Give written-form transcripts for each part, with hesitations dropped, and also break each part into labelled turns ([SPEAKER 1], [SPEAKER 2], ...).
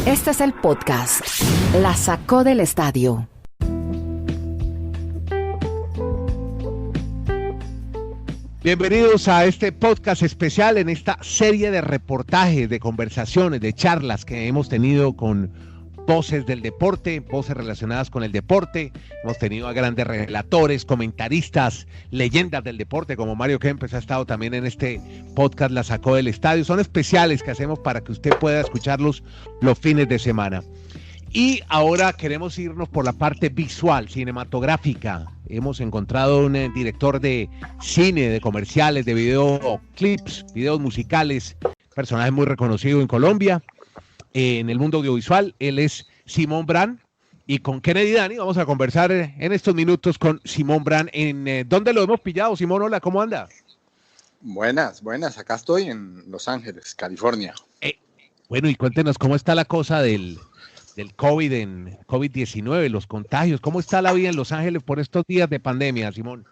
[SPEAKER 1] Este es el podcast La Sacó del Estadio.
[SPEAKER 2] Bienvenidos a este podcast especial en esta serie de reportajes, de conversaciones, de charlas que hemos tenido con voces del deporte, voces relacionadas con el deporte. Hemos tenido a grandes relatores, comentaristas, leyendas del deporte como Mario Kempes ha estado también en este podcast La Sacó del Estadio. Son especiales que hacemos para que usted pueda escucharlos los fines de semana. Y ahora queremos irnos por la parte visual, cinematográfica. Hemos encontrado un director de cine, de comerciales, de videoclips, videos musicales, personaje muy reconocido en Colombia, en el mundo audiovisual. Él es Simón Brand, y con Kennedy Dani vamos a conversar en estos minutos con Simón Brand. ¿Dónde lo hemos pillado, Simón? Hola, ¿cómo anda?
[SPEAKER 3] Buenas. Acá estoy en Los Ángeles, California.
[SPEAKER 2] Bueno, y cuéntenos cómo está la cosa del COVID-19, los contagios. ¿Cómo está la vida en Los Ángeles por estos días de pandemia, Simón?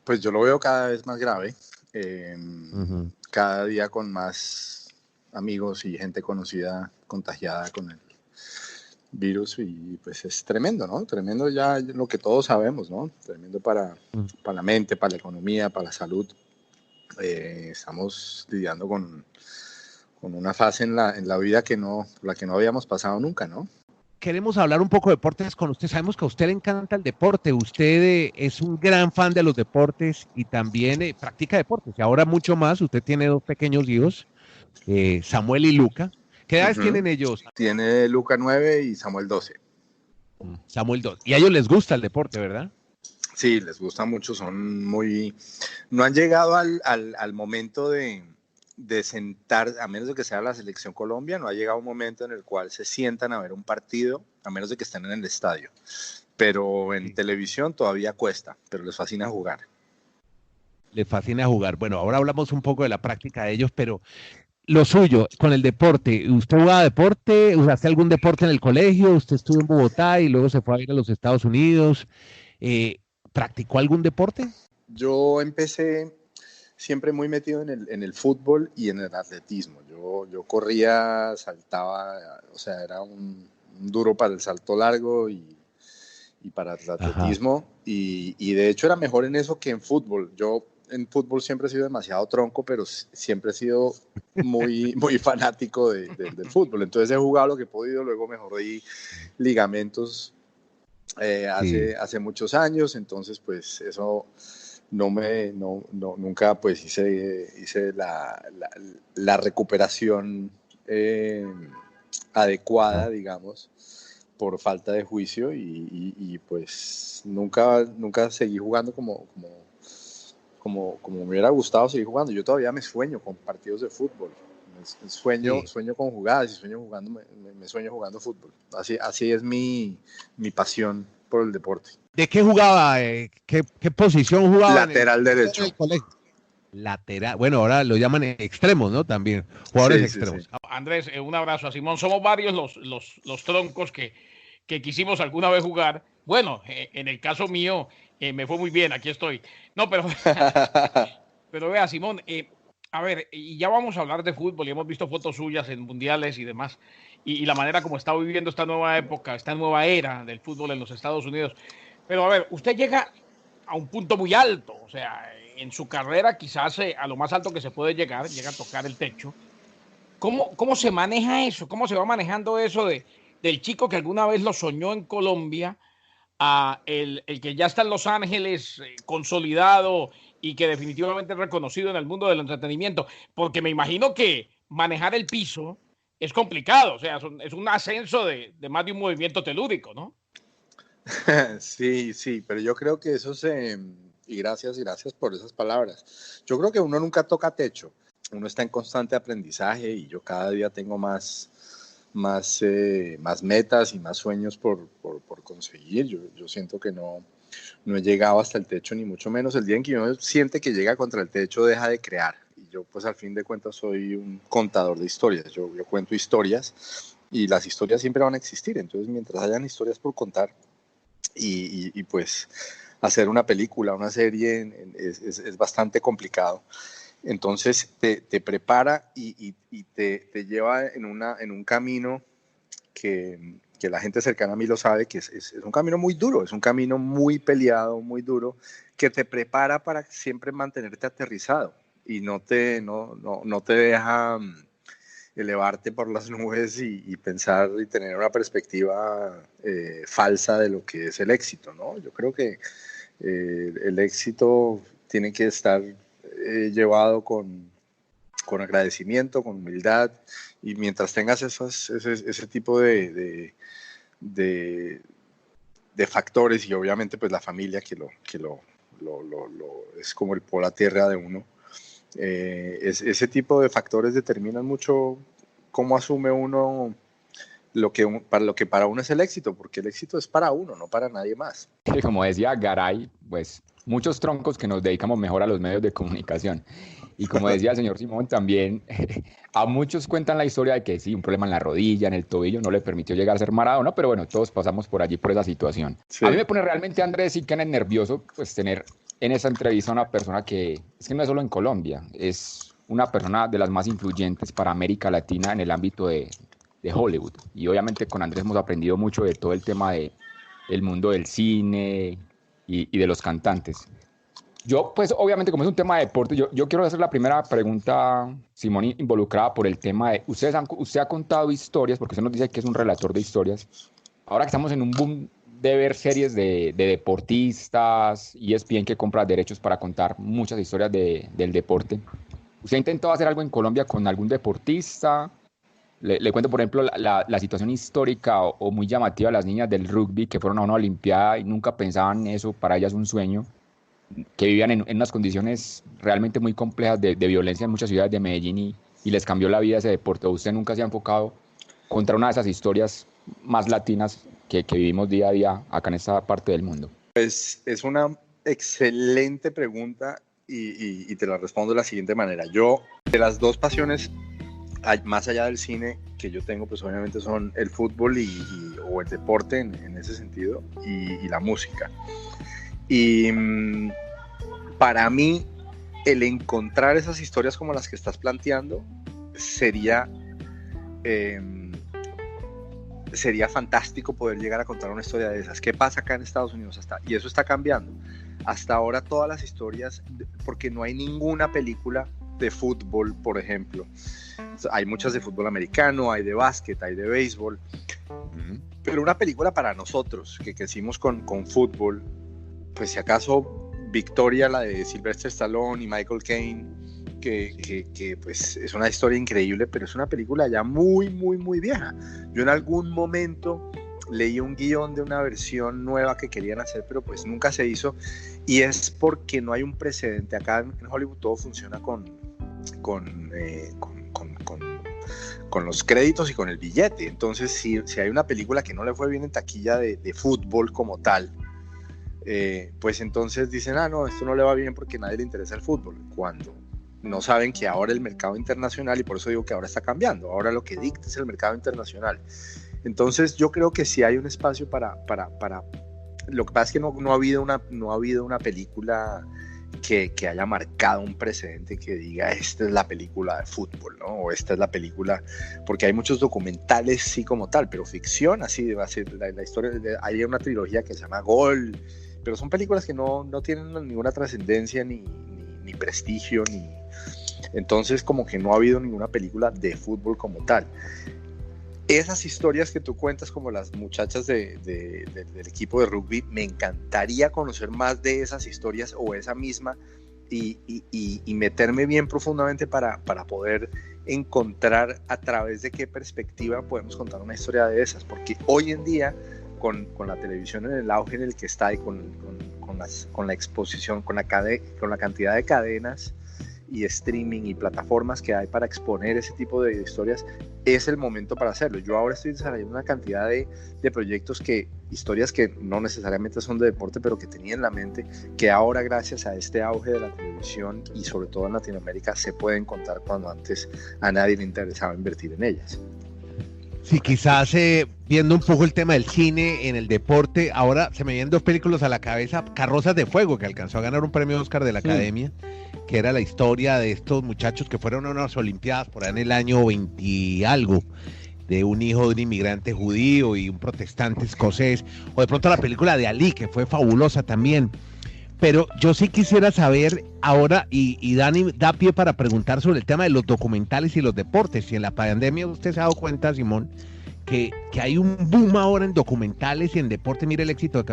[SPEAKER 3] Pues yo lo veo cada vez más grave, cada día con más amigos y gente conocida contagiada con el virus, y pues es tremendo, ¿no? Tremendo ya lo que todos sabemos, ¿no? Tremendo para la mente, para la economía, para la salud. Estamos lidiando con una fase en la vida por la que no habíamos pasado nunca, ¿no?
[SPEAKER 2] Queremos hablar un poco de deportes con usted. Sabemos que a usted le encanta el deporte. Usted es un gran fan de los deportes y también practica deportes. Y ahora mucho más. Usted tiene dos pequeños hijos, Samuel y Luca. ¿Qué edades tienen ellos?
[SPEAKER 3] Tiene Luca 9 y Samuel 12.
[SPEAKER 2] Samuel 2. Y a ellos les gusta el deporte, ¿verdad?
[SPEAKER 3] Sí, les gusta mucho. No han llegado al momento de sentar, a menos de que sea la selección Colombia, no ha llegado un momento en el cual se sientan a ver un partido, a menos de que estén en el estadio. Pero en televisión todavía cuesta, pero les fascina jugar.
[SPEAKER 2] Les fascina jugar. Bueno, ahora hablamos un poco de la práctica de ellos, pero lo suyo, con el deporte. ¿Usted jugaba deporte? ¿Hace algún deporte en el colegio? ¿Usted estuvo en Bogotá y luego se fue a ir a los Estados Unidos? ¿Practicó algún deporte?
[SPEAKER 3] Yo empecé siempre muy metido en el fútbol y en el atletismo. Yo corría, saltaba, o sea, era un duro para el salto largo y para el atletismo. Y de hecho era mejor en eso que en fútbol. Yo en fútbol siempre he sido demasiado tronco, pero siempre he sido muy fanático del fútbol. Entonces he jugado lo que he podido, luego me jodí ligamentos hace muchos años, entonces pues eso nunca pues hice la recuperación adecuada, digamos, por falta de juicio, y pues nunca seguí jugando como me hubiera gustado seguir jugando. Yo todavía me sueño con partidos de fútbol, sueño con jugadas, y sueño jugando fútbol. Así es mi pasón por el deporte.
[SPEAKER 2] ¿De qué jugaba? ¿Qué posición jugaba?
[SPEAKER 3] Lateral derecho.
[SPEAKER 2] Lateral. Bueno, ahora lo llaman extremos, ¿no? También, jugadores extremos.
[SPEAKER 4] Sí. Andrés, un abrazo a Simón. Somos varios los troncos que quisimos alguna vez jugar. Bueno, en el caso mío, me fue muy bien, aquí estoy. No, pero vea, Simón, a ver, y ya vamos a hablar de fútbol, y hemos visto fotos suyas en mundiales y demás, y la manera como está viviendo esta nueva época, esta nueva era del fútbol en los Estados Unidos. Pero a ver, usted llega a un punto muy alto, o sea, en su carrera quizás a lo más alto que se puede llegar, llega a tocar el techo. ¿Cómo se maneja eso? ¿Cómo se va manejando eso del chico que alguna vez lo soñó en Colombia a el que ya está en Los Ángeles, consolidado y que definitivamente es reconocido en el mundo del entretenimiento? Porque me imagino que manejar el piso es complicado, o sea, es un ascenso de más de un movimiento telúrico, ¿no?
[SPEAKER 3] Sí, pero yo creo que y gracias por esas palabras. Yo creo que uno nunca toca techo, uno está en constante aprendizaje, y yo cada día tengo más metas y más sueños por conseguir. Yo siento que no he llegado hasta el techo, ni mucho menos. El día en que uno siente que llega contra el techo, deja de crear. Y yo, pues, al fin de cuentas, soy un contador de historias. Yo cuento historias, y las historias siempre van a existir. Entonces, mientras hayan historias por contar, y pues hacer una película, una serie, es bastante complicado. Entonces te prepara y te lleva en un camino que la gente cercana a mí lo sabe, que es un camino muy duro, es un camino muy peleado, muy duro, que te prepara para siempre mantenerte aterrizado y no te deja elevarte por las nubes y pensar y tener una perspectiva falsa de lo que es el éxito, ¿no? Yo creo que el éxito tiene que estar llevado con agradecimiento, con humildad, y mientras tengas ese tipo de factores, y obviamente pues la familia que es como el polo a tierra de uno, ese tipo de factores determinan mucho cómo asume uno lo que para uno es el éxito, porque el éxito es para uno, no para nadie más.
[SPEAKER 5] Como decía Garay, pues muchos troncos que nos dedicamos mejor a los medios de comunicación. Y como decía el señor Simón también, a muchos cuentan la historia de que sí, un problema en la rodilla, en el tobillo, no le permitió llegar a ser Maradona, pero bueno, todos pasamos por allí, por esa situación. Sí. A mí me pone realmente, Andrés, y que nervioso, pues tener en esa entrevista a una persona que es que no es solo en Colombia, es una persona de las más influyentes para América Latina en el ámbito de Hollywood. Y obviamente con Andrés hemos aprendido mucho de todo el tema del mundo del cine y de los cantantes. Yo, pues, obviamente, como es un tema de deporte, yo quiero hacer la primera pregunta, Simón, involucrada por el tema de... Usted ha contado historias, porque usted nos dice que es un relator de historias. Ahora que estamos en un boom de ver series de deportistas, ESPN que compra derechos para contar muchas historias del deporte. ¿Usted ha intentado hacer algo en Colombia con algún deportista? Le cuento, por ejemplo, la situación histórica o muy llamativa de las niñas del rugby que fueron a una olimpiada y nunca pensaban eso, para ellas un sueño, que vivían en unas condiciones realmente muy complejas de violencia en muchas ciudades de Medellín y les cambió la vida ese deporte. ¿Usted nunca se ha enfocado contra una de esas historias más latinas que vivimos día a día acá en esta parte del mundo?
[SPEAKER 3] Pues es una excelente pregunta y te la respondo de la siguiente manera. Yo, de las dos pasiones más allá del cine que yo tengo, pues obviamente son el fútbol o el deporte en ese sentido y la música. Y para mí el encontrar esas historias como las que estás planteando sería fantástico poder llegar a contar una historia de esas. ¿Qué pasa acá en Estados Unidos? Y eso está cambiando. Hasta ahora todas las historias, porque no hay ninguna película de fútbol, por ejemplo. Hay muchas de fútbol americano, hay de básquet, hay de béisbol, pero una película para nosotros que crecimos con fútbol, pues si acaso Victoria, la de Sylvester Stallone y Michael Caine, que pues es una historia increíble, pero es una película ya muy, muy, muy vieja. Yo en algún momento leí un guión de una versión nueva que querían hacer, pero pues nunca se hizo, y es porque no hay un precedente. Acá en Hollywood todo funciona con los créditos y con el billete. Entonces si hay una película que no le fue bien en taquilla de fútbol como tal, pues entonces dicen, no, esto no le va bien porque a nadie le interesa el fútbol, cuando no saben que ahora el mercado internacional, y por eso digo que ahora está cambiando, ahora lo que dicta es el mercado internacional. Entonces yo creo que sí hay un espacio para lo que pasa es que no ha habido una película que haya marcado un precedente que diga esta es la película de fútbol, ¿no? O esta es la película, porque hay muchos documentales sí como tal, pero ficción así va a ser la historia. Hay una trilogía que se llama Gol, pero son películas que no tienen ninguna trascendencia ni prestigio, entonces como que no ha habido ninguna película de fútbol como tal. Esas historias que tú cuentas, como las muchachas del equipo de rugby, me encantaría conocer más de esas historias o esa misma y meterme bien profundamente para poder encontrar a través de qué perspectiva podemos contar una historia de esas, porque hoy en día con la televisión en el auge en el que está y con la exposición, con la cantidad de cadenas y streaming y plataformas que hay para exponer ese tipo de historias, es el momento para hacerlo. Yo ahora estoy desarrollando una cantidad de proyectos, historias que no necesariamente son de deporte, pero que tenía en la mente, que ahora gracias a este auge de la televisión y sobre todo en Latinoamérica se pueden contar cuando antes a nadie le interesaba invertir en ellas.
[SPEAKER 2] Sí, quizás viendo un poco el tema del cine en el deporte, ahora se me vienen dos películas a la cabeza: Carrozas de Fuego, que alcanzó a ganar un premio Oscar de la Academia, que era la historia de estos muchachos que fueron a unas olimpiadas por ahí en el año 20 y algo, de un hijo de un inmigrante judío y un protestante escocés, o de pronto la película de Ali, que fue fabulosa también. Pero yo sí quisiera saber ahora, y Dani da pie para preguntar sobre el tema de los documentales y los deportes. Si en la pandemia usted se ha dado cuenta, Simón, que hay un boom ahora en documentales y en deporte. Mire el éxito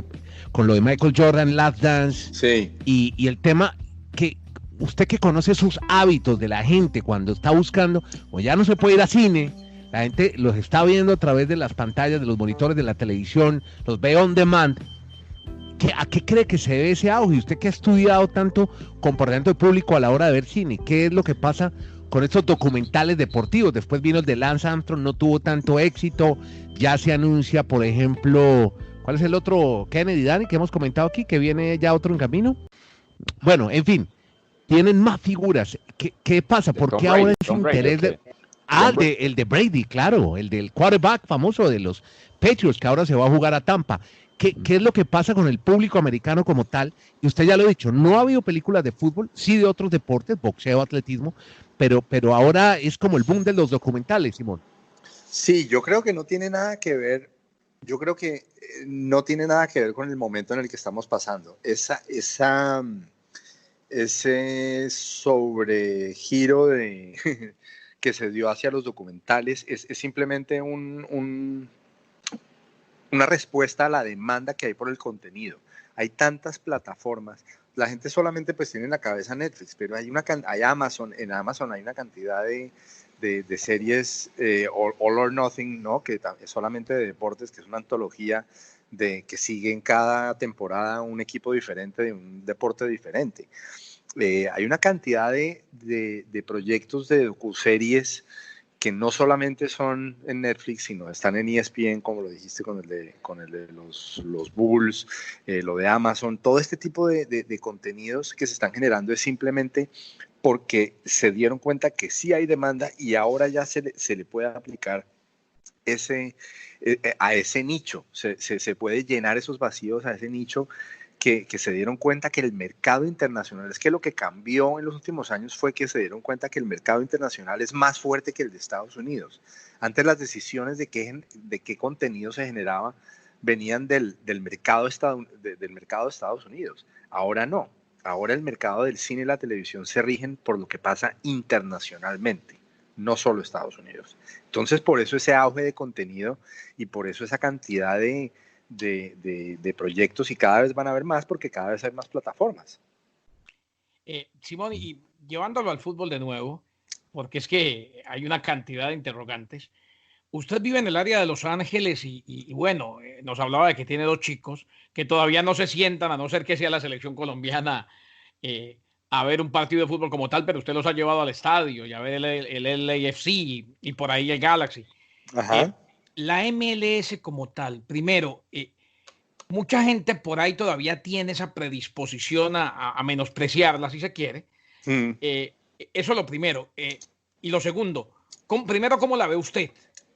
[SPEAKER 2] con lo de Michael Jordan, Last Dance,
[SPEAKER 3] Sí.
[SPEAKER 2] y el tema que usted, que conoce sus hábitos de la gente cuando está buscando, o ya no se puede ir a cine, la gente los está viendo a través de las pantallas, de los monitores de la televisión, los ve on demand. ¿A qué cree que se debe ese auge? Usted que ha estudiado tanto comportamiento del público a la hora de ver cine, ¿qué es lo que pasa con estos documentales deportivos? Después vino el de Lance Armstrong, no tuvo tanto éxito. Ya se anuncia, por ejemplo, ¿cuál es el otro? Kennedy, Dani, que hemos comentado aquí, que viene ya otro en camino. Bueno, en fin, tienen más figuras. ¿Qué pasa? ¿Por qué ahora ese interés de... el de Brady, claro, el del quarterback famoso de los Patriots, que ahora se va a jugar a Tampa. ¿Qué es lo que pasa con el público americano como tal? Y usted ya lo ha dicho, no ha habido películas de fútbol, sí de otros deportes, boxeo, atletismo, pero ahora es como el boom de los documentales, Simón.
[SPEAKER 3] Sí, yo creo que no tiene nada que ver, yo creo que no tiene nada que ver con el momento en el que estamos pasando. Ese sobregiro que se dio hacia los documentales es simplemente una respuesta a la demanda que hay por el contenido. Hay tantas plataformas, la gente solamente pues tiene en la cabeza Netflix, pero hay Amazon, en Amazon hay una cantidad de series All or Nothing, ¿no? Que es solamente de deportes, que es una antología que sigue en cada temporada un equipo diferente de un deporte diferente. Hay una cantidad de proyectos de docuseries que no solamente son en Netflix, sino están en ESPN, como lo dijiste con el de los Bulls, lo de Amazon. Todo este tipo de contenidos que se están generando es simplemente porque se dieron cuenta que sí hay demanda y ahora ya se le puede aplicar a ese nicho. Se puede llenar esos vacíos a ese nicho que se dieron cuenta que el mercado internacional, es que lo que cambió en los últimos años fue que se dieron cuenta que el mercado internacional es más fuerte que el de Estados Unidos. Antes las decisiones de qué contenido se generaba venían del mercado de Estados Unidos. Ahora no. Ahora el mercado del cine y la televisión se rigen por lo que pasa internacionalmente, no solo Estados Unidos. Entonces, por eso ese auge de contenido y por eso esa cantidad de proyectos, y cada vez van a haber más porque cada vez hay más plataformas.
[SPEAKER 4] Simón, y llevándolo al fútbol de nuevo, porque es que hay una cantidad de interrogantes. Usted vive en el área de Los Ángeles y bueno, nos hablaba de que tiene 2 chicos que todavía no se sientan, a no ser que sea la selección colombiana, a ver un partido de fútbol como tal, pero usted los ha llevado al estadio y a ver el LAFC y por ahí el Galaxy.
[SPEAKER 3] Ajá.
[SPEAKER 4] La MLS como tal, primero, mucha gente por ahí todavía tiene esa predisposición a menospreciarla, si se quiere. Eso es lo primero. Y lo segundo, primero, ¿cómo la ve usted,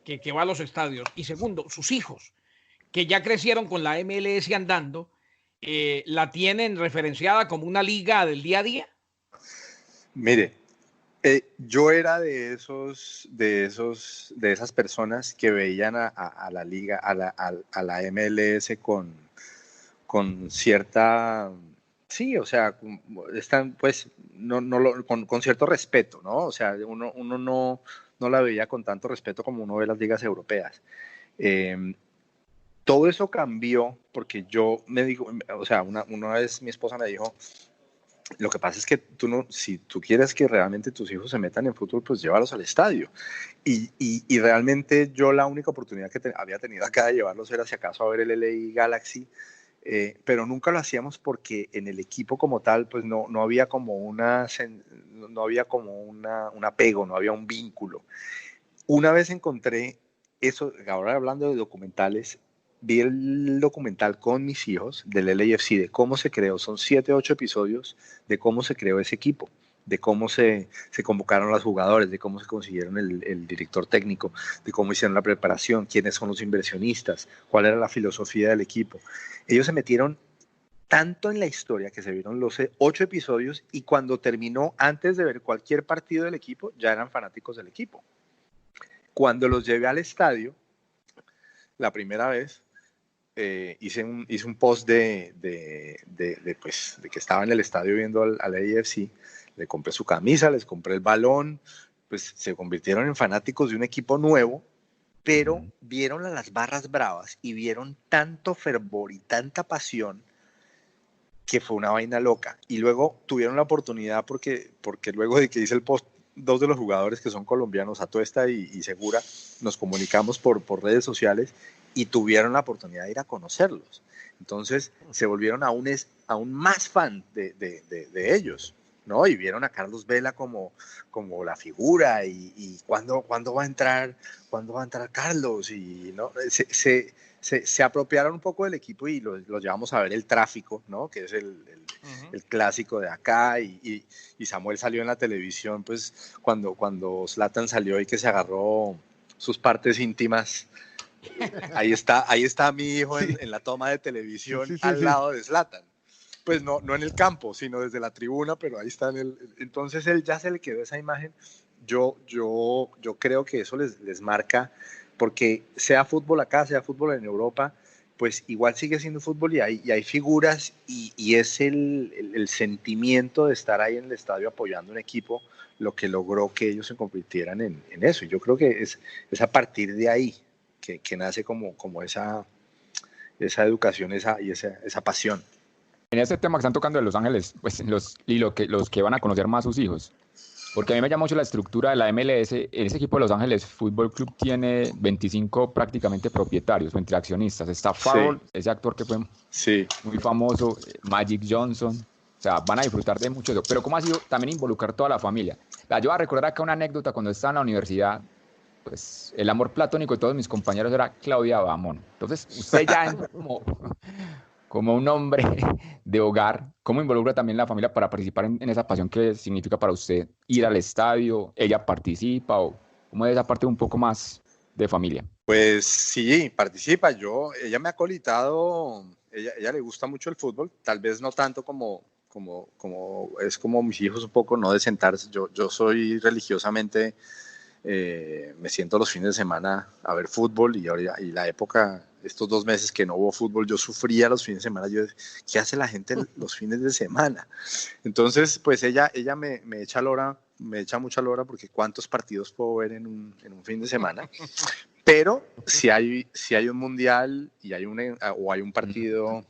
[SPEAKER 4] que va a los estadios? Y segundo, sus hijos, que ya crecieron con la MLS andando, ¿la tienen referenciada como una liga del día a día?
[SPEAKER 3] Mire, yo era de esas personas que veían a la liga, a la MLS con cierta, sí, o sea, están pues con cierto respeto, ¿no? O sea, uno no la veía con tanto respeto como uno ve las ligas europeas. Todo eso cambió porque yo me digo, o sea, una vez mi esposa me dijo, lo que pasa es que si tú quieres que realmente tus hijos se metan en fútbol, pues llévalos al estadio. Y realmente yo la única oportunidad que había tenido acá de llevarlos era si acaso a ver el LA Galaxy, pero nunca lo hacíamos porque en el equipo como tal, pues no había como un apego, no había un vínculo. Una vez encontré eso, ahora hablando de documentales, vi el documental con mis hijos del LAFC, de cómo se creó, son 7, 8 episodios de cómo se creó ese equipo, de cómo se convocaron los jugadores, de cómo se consiguieron el director técnico, de cómo hicieron la preparación, quiénes son los inversionistas, cuál era la filosofía del equipo. Ellos se metieron tanto en la historia que se vieron los 8 episodios y cuando terminó, antes de ver cualquier partido del equipo, ya eran fanáticos del equipo. Cuando los llevé al estadio, la primera vez, hice un post pues, de que estaba en el estadio viendo al AFC, le compré su camisa, les compré el balón, pues se convirtieron en fanáticos de un equipo nuevo, pero vieron a las barras bravas y vieron tanto fervor y tanta pasión que fue una vaina loca. Y luego tuvieron la oportunidad, porque luego de que hice el post, dos de los jugadores que son colombianos, Atuesta y Segura, nos comunicamos por redes sociales y tuvieron la oportunidad de ir a conocerlos. Entonces se volvieron aún más fan de ellos, ¿no? Y vieron a Carlos Vela como la figura y ¿cuándo va a entrar Carlos? Y ¿no? Se apropiaron un poco del equipo y los llevamos a ver el Tráfico, ¿no? Que es el clásico de acá, y Samuel salió en la televisión, pues cuando Zlatan salió y que se agarró sus partes íntimas. Ahí está mi hijo en la toma de televisión, al lado de Zlatan. Pues no en el campo, sino desde la tribuna, pero ahí está entonces él ya se le quedó esa imagen. Yo creo que eso les marca, porque sea fútbol acá, sea fútbol en Europa, pues igual sigue siendo fútbol y hay figuras, y es el sentimiento de estar ahí en el estadio apoyando un equipo lo que logró que ellos se convirtieran en eso. Y yo creo que es a partir de ahí que nace como esa educación y esa pasión.
[SPEAKER 5] En este tema que están tocando de Los Ángeles, pues los que van a conocer más sus hijos, porque a mí me llama mucho la estructura de la MLS. Ese equipo de Los Ángeles Fútbol Club tiene 25 prácticamente propietarios o entre accionistas. Está Farrell, ese actor que fue muy famoso, Magic Johnson. O sea, van a disfrutar de mucho de eso. Pero ¿cómo ha sido también involucrar toda la familia? Yo voy a recordar acá una anécdota cuando estaba en la universidad. Pues el amor platónico de todos mis compañeros era Claudia Bamón. Entonces, usted ya entra como un hombre de hogar, ¿cómo involucra también la familia para participar en esa pasión que significa para usted ir al estadio? ¿Ella participa o cómo es esa parte un poco más de familia?
[SPEAKER 3] Pues sí, participa. Ella me ha colitado, ella le gusta mucho el fútbol, tal vez no tanto como es como mis hijos un poco, no de sentarse. Yo soy religiosamente, me siento los fines de semana a ver fútbol, y la época, estos 2 meses que no hubo fútbol, yo sufría los fines de semana. Yo decía, ¿qué hace la gente los fines de semana? Entonces, pues ella me echa lora, me echa mucha lora, porque ¿cuántos partidos puedo ver en un fin de semana? Pero si hay un mundial y hay un partido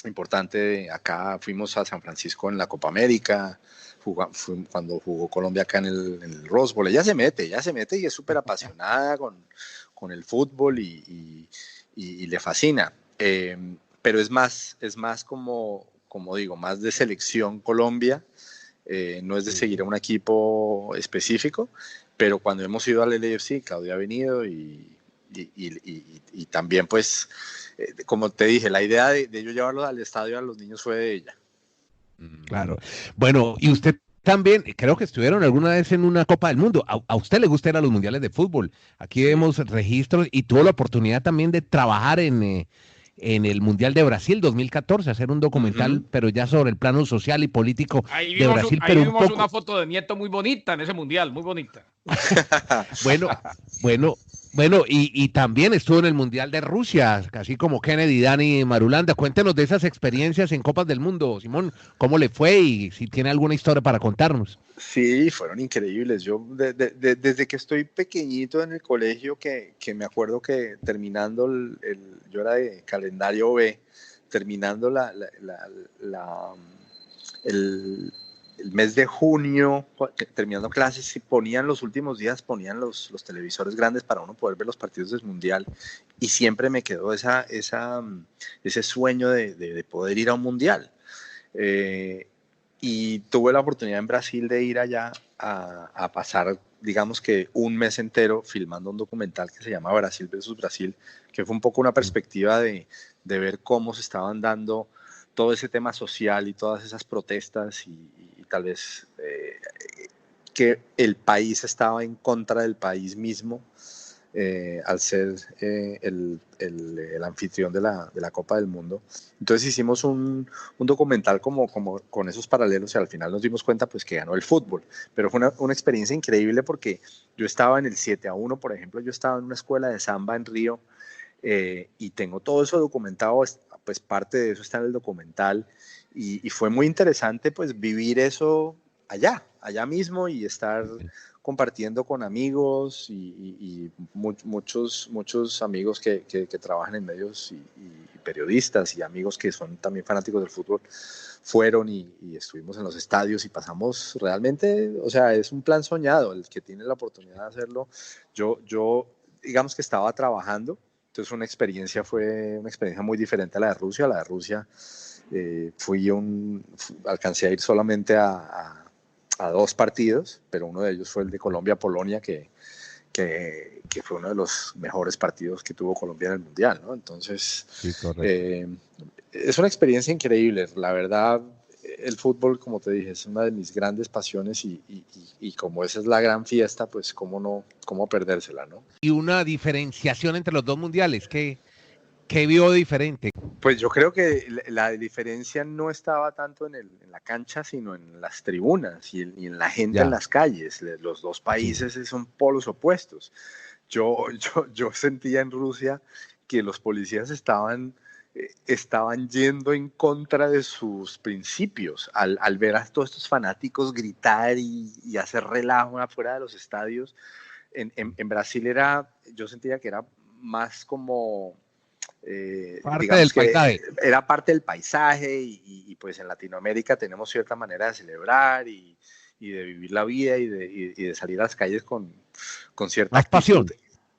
[SPEAKER 3] importante, acá fuimos a San Francisco en la Copa América, cuando jugó Colombia acá en el Rose Bowl. Ella se mete y es súper apasionada con el fútbol, y le fascina. Pero es más como digo, más de selección Colombia, no es de seguir a un equipo específico. Pero cuando hemos ido al LAFC, Claudia ha venido, y también, pues, como te dije, la idea de yo llevarlos al estadio a los niños fue de ella.
[SPEAKER 2] Claro. Bueno, y usted también, creo que estuvieron alguna vez en una Copa del Mundo. ¿A usted le gusta ir a los mundiales de fútbol? Aquí vemos registros, y tuvo la oportunidad también de trabajar en el Mundial de Brasil 2014, hacer un documental, pero ya sobre el plano social y político de Brasil.
[SPEAKER 4] Ahí vimos una foto de Nieto muy bonita en ese mundial, muy bonita.
[SPEAKER 2] Bueno, y también estuvo en el Mundial de Rusia, así como Kennedy, Dani Marulanda. Cuéntenos de esas experiencias en Copas del Mundo, Simón, ¿cómo le fue y si tiene alguna historia para contarnos?
[SPEAKER 3] Sí, fueron increíbles. Yo desde que estoy pequeñito en el colegio, que me acuerdo que terminando yo era de calendario B, terminando el mes de junio, terminando clases, y ponían los últimos días, ponían los televisores grandes para uno poder ver los partidos del Mundial, y siempre me quedó ese sueño de poder ir a un Mundial. Y tuve la oportunidad en Brasil de ir allá a pasar, digamos que un mes entero filmando un documental que se llama Brasil versus Brasil, que fue un poco una perspectiva de ver cómo se estaban dando todo ese tema social y todas esas protestas, y tal vez que el país estaba en contra del país mismo, al ser el anfitrión de la Copa del Mundo. Entonces hicimos un documental como con esos paralelos y al final nos dimos cuenta pues que ganó el fútbol, pero fue una experiencia increíble porque yo estaba en el 7-1, por ejemplo, yo estaba en una escuela de samba en Río y tengo todo eso documentado, pues parte de eso está en el documental y fue muy interesante pues vivir eso allá mismo y estar compartiendo con amigos y muchos amigos que trabajan en medios y periodistas y amigos que son también fanáticos del fútbol fueron y estuvimos en los estadios y pasamos realmente, o sea, es un plan soñado, el que tiene la oportunidad de hacerlo. Yo digamos que estaba trabajando, entonces fue una experiencia muy diferente a la de Rusia. La de Rusia alcancé a ir solamente a 2 partidos, pero uno de ellos fue el de Colombia-Polonia, que fue uno de los mejores partidos que tuvo Colombia en el Mundial, ¿no? Entonces, sí, es una experiencia increíble. La verdad, el fútbol, como te dije, es una de mis grandes pasiones y como esa es la gran fiesta, pues cómo perdérsela, ¿no?
[SPEAKER 2] Y una diferenciación entre los 2 mundiales, ¿qué vio diferente?
[SPEAKER 3] Pues yo creo que la diferencia no estaba tanto en la cancha, sino en las tribunas y en la gente en las calles. Los 2 países son polos opuestos. Yo sentía en Rusia que los policías estaban yendo en contra de sus principios al ver a todos estos fanáticos gritar y hacer relajo afuera de los estadios. En Brasil yo sentía que era más como
[SPEAKER 2] parte del paisaje.
[SPEAKER 3] Era parte del paisaje y pues en Latinoamérica tenemos cierta manera de celebrar y de vivir la vida y de salir a las calles con cierta
[SPEAKER 2] más pasión.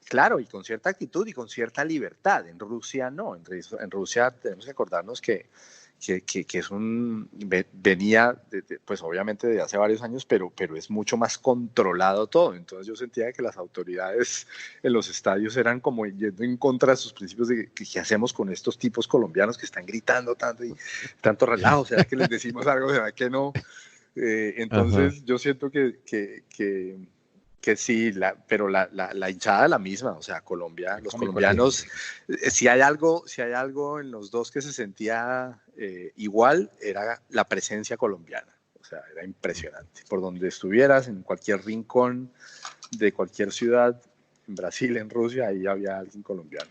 [SPEAKER 3] Claro, y con cierta actitud y con cierta libertad. En Rusia no, en Rusia tenemos que acordarnos que venía pues obviamente de hace varios años, pero es mucho más controlado todo. Entonces yo sentía que las autoridades en los estadios eran como yendo en contra de sus principios de qué hacemos con estos tipos colombianos que están gritando tanto y tanto relajo, ¿será que les decimos algo? ¿Será que no? Entonces yo siento que sí, pero la hinchada es la misma, o sea, Colombia, los colombianos, si hay algo en los 2 que se sentía igual, era la presencia colombiana, o sea, era impresionante. Por donde estuvieras, en cualquier rincón de cualquier ciudad, en Brasil, en Rusia, ahí había alguien colombiano.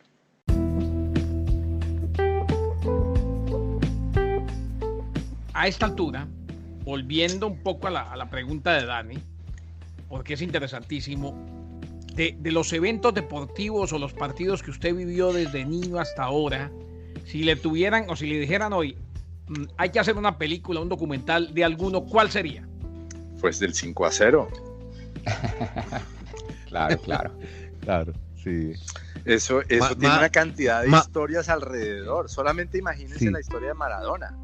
[SPEAKER 4] A esta altura, volviendo un poco a la pregunta de Dani, porque es interesantísimo, de los eventos deportivos o los partidos que usted vivió desde niño hasta ahora, si le tuvieran o si le dijeran hoy, hay que hacer una película, un documental de alguno, ¿cuál sería?
[SPEAKER 3] Pues del 5-0.
[SPEAKER 2] Claro, sí.
[SPEAKER 3] Eso tiene una cantidad de historias alrededor. Solamente imagínense la historia de Maradona.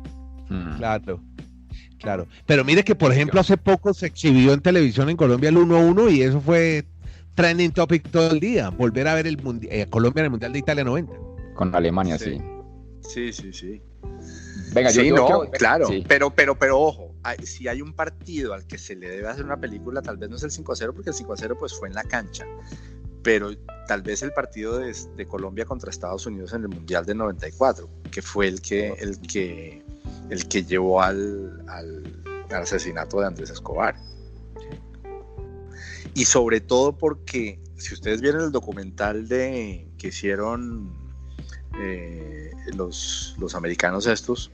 [SPEAKER 2] Claro, pero mire que por ejemplo hace poco se exhibió en televisión en Colombia el 1-1 y eso fue trending topic todo el día, volver a ver Colombia en el Mundial de Italia 90.
[SPEAKER 5] Con Alemania, sí.
[SPEAKER 3] Sí.
[SPEAKER 5] Venga,
[SPEAKER 3] claro, sí. Pero ojo, si hay un partido al que se le debe hacer una película, tal vez no es el 5-0, porque el 5-0 pues fue en la cancha, pero tal vez el partido de Colombia contra Estados Unidos en el Mundial del 94, que fue el que llevó al asesinato de Andrés Escobar. Y sobre todo porque, si ustedes vieron el documental que hicieron los americanos estos,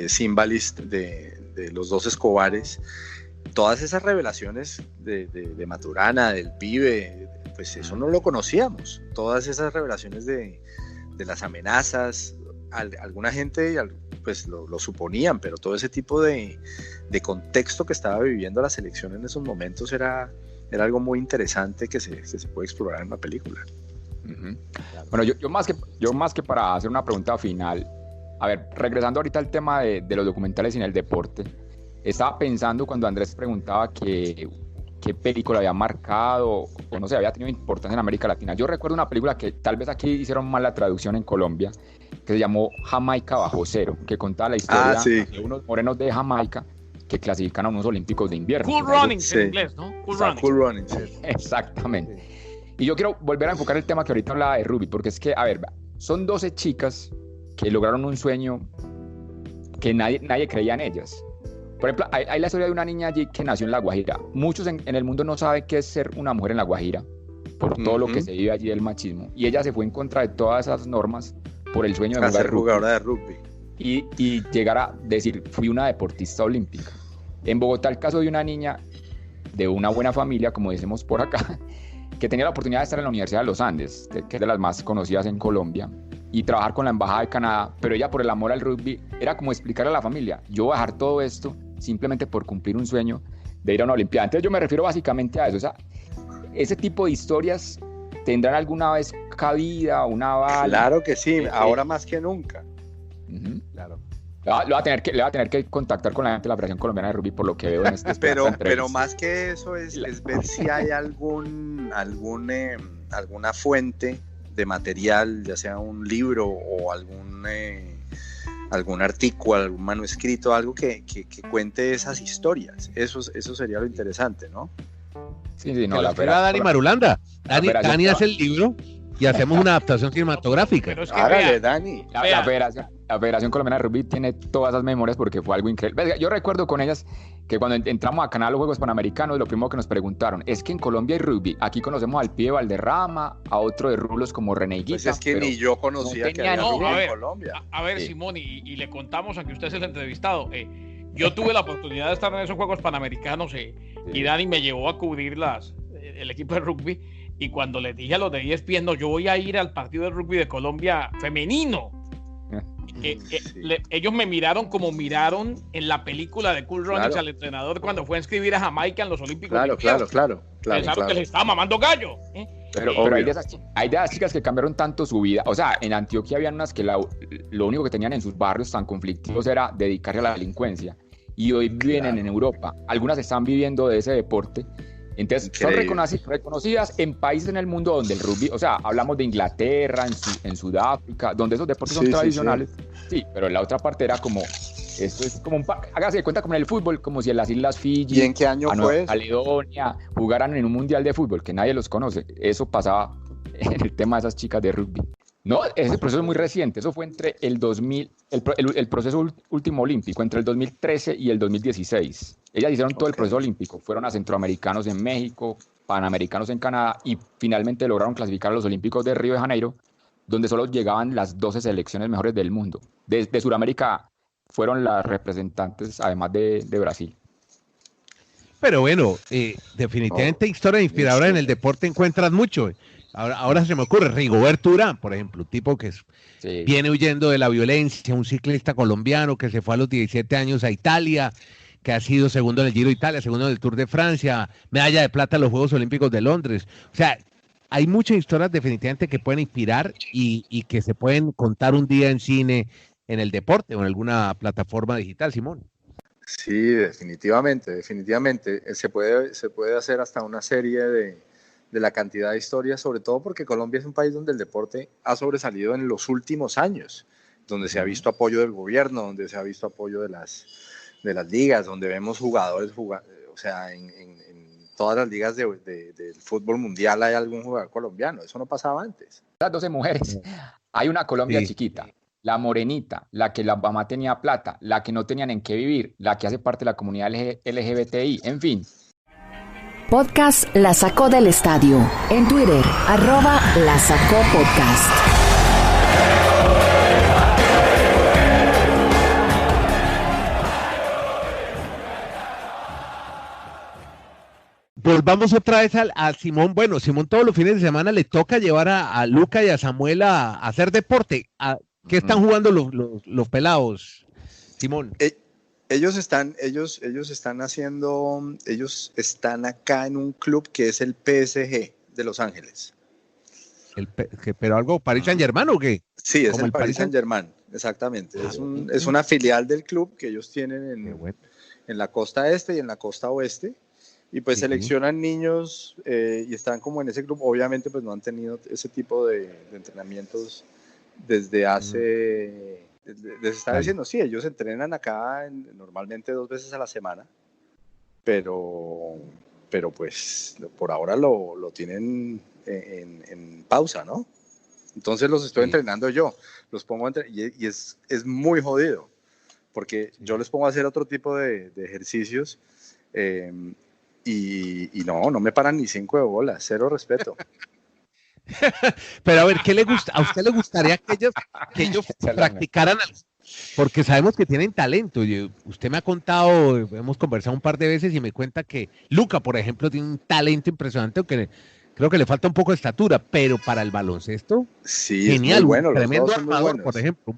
[SPEAKER 3] Symbalist, de los 2 Escobares, todas esas revelaciones de Maturana, del pibe, pues eso no lo conocíamos. Todas esas revelaciones de las amenazas, alguna gente pues lo suponían, pero todo ese tipo de contexto que estaba viviendo la selección en esos momentos era algo muy interesante que se puede explorar en una película.
[SPEAKER 5] Uh-huh. Bueno, yo más que para hacer una pregunta final, a ver, regresando ahorita al tema de los documentales en el deporte, estaba pensando cuando Andrés preguntaba qué película había marcado o no sé, había tenido importancia en América Latina. Yo recuerdo una película que tal vez aquí hicieron mal la traducción en Colombia, que se llamó Jamaica bajo cero, que contaba la historia de unos morenos de Jamaica que clasifican a unos olímpicos de invierno.
[SPEAKER 4] Cool Runnings en inglés, ¿no?
[SPEAKER 3] Cool Runnings.
[SPEAKER 5] Exactamente. Y yo quiero volver a enfocar el tema que ahorita hablaba de rugby, porque es que, a ver, son 12 chicas que lograron un sueño que nadie creía en ellas. Por ejemplo, hay la historia de una niña allí que nació en La Guajira. Muchos en el mundo no saben qué es ser una mujer en La Guajira, por todo lo que se vive allí del machismo. Y ella se fue en contra de todas esas normas por el sueño de
[SPEAKER 3] a ser jugadora de rugby.
[SPEAKER 5] Y llegar a decir, fui una deportista olímpica. En Bogotá, el caso de una niña de una buena familia, como decimos por acá, que tenía la oportunidad de estar en la Universidad de los Andes, que es de las más conocidas en Colombia, y trabajar con la Embajada de Canadá, pero ella por el amor al rugby, era como explicarle a la familia, yo voy a dejar todo esto simplemente por cumplir un sueño de ir a una Olimpiada. Entonces yo me refiero básicamente a eso, o sea, ese tipo de historias tendrán alguna vez cabida, una bala.
[SPEAKER 3] Claro que sí, ahora más que nunca.
[SPEAKER 2] Claro.
[SPEAKER 5] Le va a tener que contactar con la gente de la Federación Colombiana de Rugby por lo que veo en este
[SPEAKER 3] pero más que eso es ver si hay alguna fuente de material, ya sea un libro o algún artículo, algún manuscrito, algo que cuente esas historias. Eso sería lo interesante, ¿no?
[SPEAKER 5] Sí, no,
[SPEAKER 2] que la escriba Dani Marulanda. Dani hace el libro y hacemos una adaptación cinematográfica.
[SPEAKER 4] Pero es que
[SPEAKER 3] Hágale, Dani.
[SPEAKER 5] La Federación Colombiana de Rugby tiene todas esas memorias porque fue algo increíble. Yo recuerdo con ellas que cuando entramos a Canal los Juegos Panamericanos, lo primero que nos preguntaron es que en Colombia hay rugby. Aquí conocemos al Pío Valderrama, a otro de rulos como René Higuita.
[SPEAKER 3] Pues es que ni yo conocía que había rugby en Colombia.
[SPEAKER 4] A ver, sí. Simón, y le contamos, aunque usted es el entrevistado, yo tuve la oportunidad de estar en esos Juegos Panamericanos y Dani me llevó a cubrir el equipo de rugby. Y cuando les dije a los de ESPN, no, yo voy a ir al partido de rugby de Colombia femenino. Ellos me miraron como miraron en la película de Cool Runnings al entrenador cuando fue a inscribir a Jamaica en los Olímpicos.
[SPEAKER 3] Claro.
[SPEAKER 4] Pensaron que le estaba mamando gallo.
[SPEAKER 5] Pero hay de esas chicas que cambiaron tanto su vida. O sea, en Antioquia habían unas que lo único que tenían en sus barrios tan conflictivos era dedicarse a la delincuencia. Y hoy viven en Europa. Algunas están viviendo de ese deporte. Entonces son reconocidas en países en el mundo donde el rugby, o sea, hablamos de Inglaterra, en Sudáfrica, donde esos deportes son tradicionales. Sí, pero en la otra parte era como, esto es como hágase de cuenta como en el fútbol, como si en las Islas Fiji,
[SPEAKER 3] ¿y en qué año fue?
[SPEAKER 5] Caledonia, jugaran en un mundial de fútbol, que nadie los conoce. Eso pasaba en el tema de esas chicas de rugby. No, ese proceso es muy reciente, eso fue entre el 2000, el proceso último olímpico, entre el 2013 y el 2016. Ellas hicieron todo el proceso olímpico, fueron a centroamericanos en México, panamericanos en Canadá y finalmente lograron clasificar a los Olímpicos de Río de Janeiro, donde solo llegaban las 12 selecciones mejores del mundo. De Sudamérica fueron las representantes, además de Brasil.
[SPEAKER 2] Pero bueno, definitivamente historia inspiradora en el deporte encuentras mucho. Ahora se me ocurre Rigoberto Urán, por ejemplo, un tipo que viene huyendo de la violencia, un ciclista colombiano que se fue a los 17 años a Italia, que ha sido segundo en el Giro de Italia, segundo en el Tour de Francia, medalla de plata en los Juegos Olímpicos de Londres. O sea, hay muchas historias definitivamente que pueden inspirar y que se pueden contar un día en cine, en el deporte o en alguna plataforma digital, Simón.
[SPEAKER 3] Sí, definitivamente. Se puede hacer hasta una serie de la cantidad de historias, sobre todo porque Colombia es un país donde el deporte ha sobresalido en los últimos años, donde se ha visto apoyo del gobierno, donde se ha visto apoyo de las ligas, donde vemos jugadores o sea, en todas las ligas del fútbol mundial hay algún jugador colombiano. Eso no pasaba antes.
[SPEAKER 5] Las 12 mujeres. Hay una Colombia chiquita, la morenita, la que la mamá tenía plata, la que no tenían en qué vivir, la que hace parte de la comunidad LGBTI, en fin.
[SPEAKER 1] Podcast La Sacó del Estadio. En Twitter, @La Sacó Podcast.
[SPEAKER 2] Volvamos otra vez a Simón. Bueno, Simón todos los fines de semana le toca llevar a Luca y a Samuel a hacer deporte. ¿Qué están jugando los pelados, Simón?
[SPEAKER 3] Ellos están acá en un club que es el PSG de Los Ángeles.
[SPEAKER 2] ¿Pero algo Paris Saint-Germain o qué?
[SPEAKER 3] Sí, es el Paris Saint-Germain, exactamente. Es una filial del club que ellos tienen en la costa este y en la costa oeste. Y pues seleccionan niños y están como en ese club. Obviamente pues no han tenido ese tipo de entrenamientos desde hace... Les estaba diciendo, sí, ellos entrenan acá normalmente 2 veces a la semana, pero pues por ahora lo tienen en pausa, ¿no? Entonces los estoy entrenando yo, los pongo y es muy jodido, porque yo les pongo a hacer otro tipo de ejercicios y no me paran ni 5 de bola, cero respeto.
[SPEAKER 2] Pero a ver, ¿qué le gusta? ¿A usted le gustaría que ellos practicaran algo? Porque sabemos que tienen talento. Usted me ha contado, hemos conversado un par de veces y me cuenta que Luca, por ejemplo, tiene un talento impresionante, aunque creo que le falta un poco de estatura, pero para el baloncesto,
[SPEAKER 3] sí,
[SPEAKER 2] genial,
[SPEAKER 3] es muy bueno,
[SPEAKER 2] tremendo armador, por ejemplo.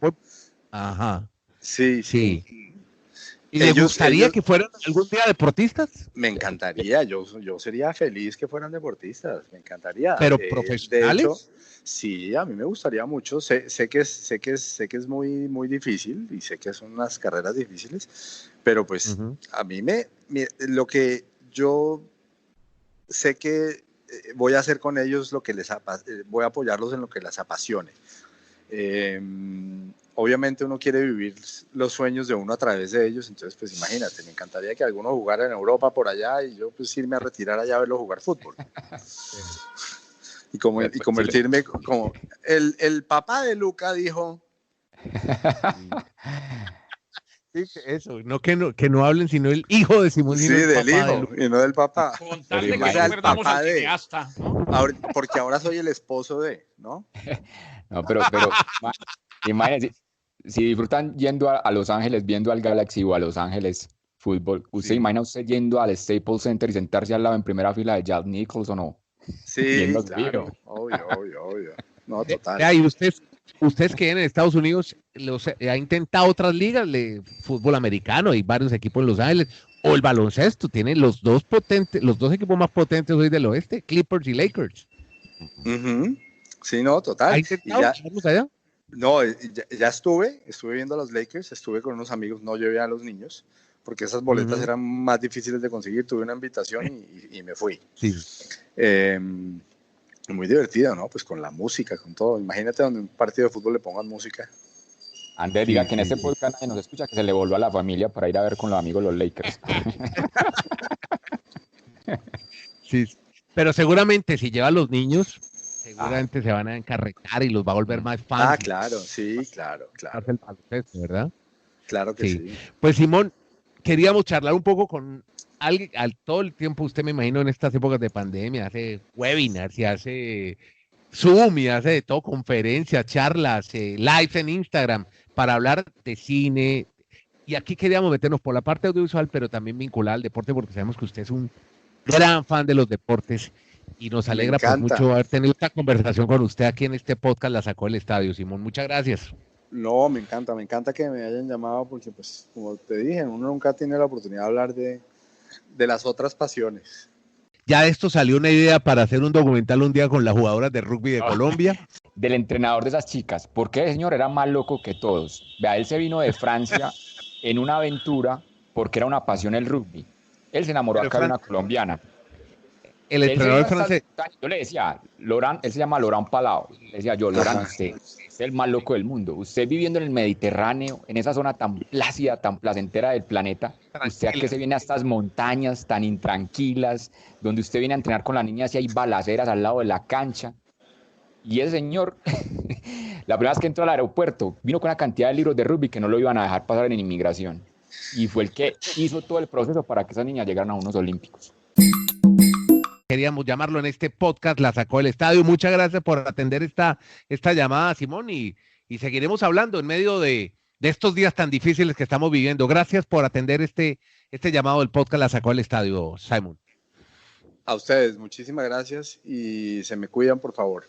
[SPEAKER 2] Ajá.
[SPEAKER 3] Sí.
[SPEAKER 2] ¿Y le gustaría que fueran algún día deportistas?
[SPEAKER 3] Me encantaría, yo sería feliz que fueran deportistas, me encantaría.
[SPEAKER 2] ¿Pero profesionales?
[SPEAKER 3] De hecho, sí, a mí me gustaría mucho. Sé que es muy, muy difícil y sé que son unas carreras difíciles, pero pues a mí lo que yo sé que voy a hacer con ellos, voy a apoyarlos en lo que les apasione. Obviamente uno quiere vivir los sueños de uno a través de ellos, entonces pues imagínate, me encantaría que alguno jugara en Europa por allá y yo pues irme a retirar allá a verlo jugar fútbol. Y convertirme como el papá de Luca dijo.
[SPEAKER 2] Sí, eso, que no hablen sino el hijo de Simón.
[SPEAKER 3] Sí, del hijo y no del papá.
[SPEAKER 4] Con tal de que perdamos al cineasta, ¿no?
[SPEAKER 3] Porque ahora soy el esposo de, ¿no?
[SPEAKER 5] No, pero imagínense, si disfrutan yendo a Los Ángeles, viendo al Galaxy o a Los Ángeles Fútbol, ¿usted imagina usted yendo al Staples Center y sentarse al lado en primera fila de Jack Nicholson o no?
[SPEAKER 3] Sí, claro, obvio. No, total.
[SPEAKER 2] Y ustedes que en Estados Unidos ha intentado otras ligas de fútbol americano, hay varios equipos en Los Ángeles, o el baloncesto, tienen los dos equipos más potentes hoy del oeste, Clippers y Lakers.
[SPEAKER 3] Sí, no, total.
[SPEAKER 2] ¿Ha intentado allá?
[SPEAKER 3] No, ya estuve viendo a los Lakers, estuve con unos amigos, no llevé a los niños, porque esas boletas eran más difíciles de conseguir, tuve una invitación y me fui.
[SPEAKER 2] Sí.
[SPEAKER 3] Muy divertido, ¿no? Pues con la música, con todo. Imagínate donde un partido de fútbol le pongan música.
[SPEAKER 5] Andrés, diga que en este podcast nadie nos escucha, que se le volvió a la familia para ir a ver con los amigos los Lakers.
[SPEAKER 2] Sí, pero seguramente si lleva a los niños, seguramente se van a encarretar y los va a volver más fans.
[SPEAKER 3] Claro, sí, claro.
[SPEAKER 2] ¿Verdad?
[SPEAKER 3] Claro que sí.
[SPEAKER 2] Pues Simón, queríamos charlar un poco con alguien, todo el tiempo usted me imagino en estas épocas de pandemia, hace webinars y hace Zoom y hace de todo, conferencias, charlas, lives en Instagram para hablar de cine. Y aquí queríamos meternos por la parte audiovisual, pero también vincular al deporte, porque sabemos que usted es un gran fan de los deportes y nos alegra pues, mucho haber tenido esta conversación con usted aquí en este podcast La Sacó del Estadio. Simón, muchas gracias.
[SPEAKER 3] No, me encanta que me hayan llamado porque, pues, como te dije, uno nunca tiene la oportunidad de hablar de las otras pasiones.
[SPEAKER 2] Ya de esto salió una idea para hacer un documental un día con las jugadoras de rugby de Colombia.
[SPEAKER 5] Del entrenador de esas chicas, porque el señor era más loco que todos. Vea, él se vino de Francia en una aventura porque era una pasión el rugby. Él se enamoró acá de una colombiana.
[SPEAKER 2] El entrenador francés.
[SPEAKER 5] Yo le decía, Laurent, él se llama Laurent Palau. Le decía yo, Laurent, usted es el más loco del mundo. Usted viviendo en el Mediterráneo, en esa zona tan plácida, tan placentera del planeta, usted a qué se viene a estas montañas tan intranquilas, donde usted viene a entrenar con las niñas y hay balaceras al lado de la cancha. Y ese señor, la primera vez que entró al aeropuerto, vino con una cantidad de libros de rugby que no lo iban a dejar pasar en inmigración. Y fue el que hizo todo el proceso para que esas niñas llegaran a unos olímpicos.
[SPEAKER 2] Queríamos llamarlo en este podcast, La Sacó del Estadio. Muchas gracias por atender esta llamada, Simón, y seguiremos hablando en medio de estos días tan difíciles que estamos viviendo. Gracias por atender este llamado del podcast La Sacó del Estadio, Simón.
[SPEAKER 3] A ustedes, muchísimas gracias y se me cuidan, por favor.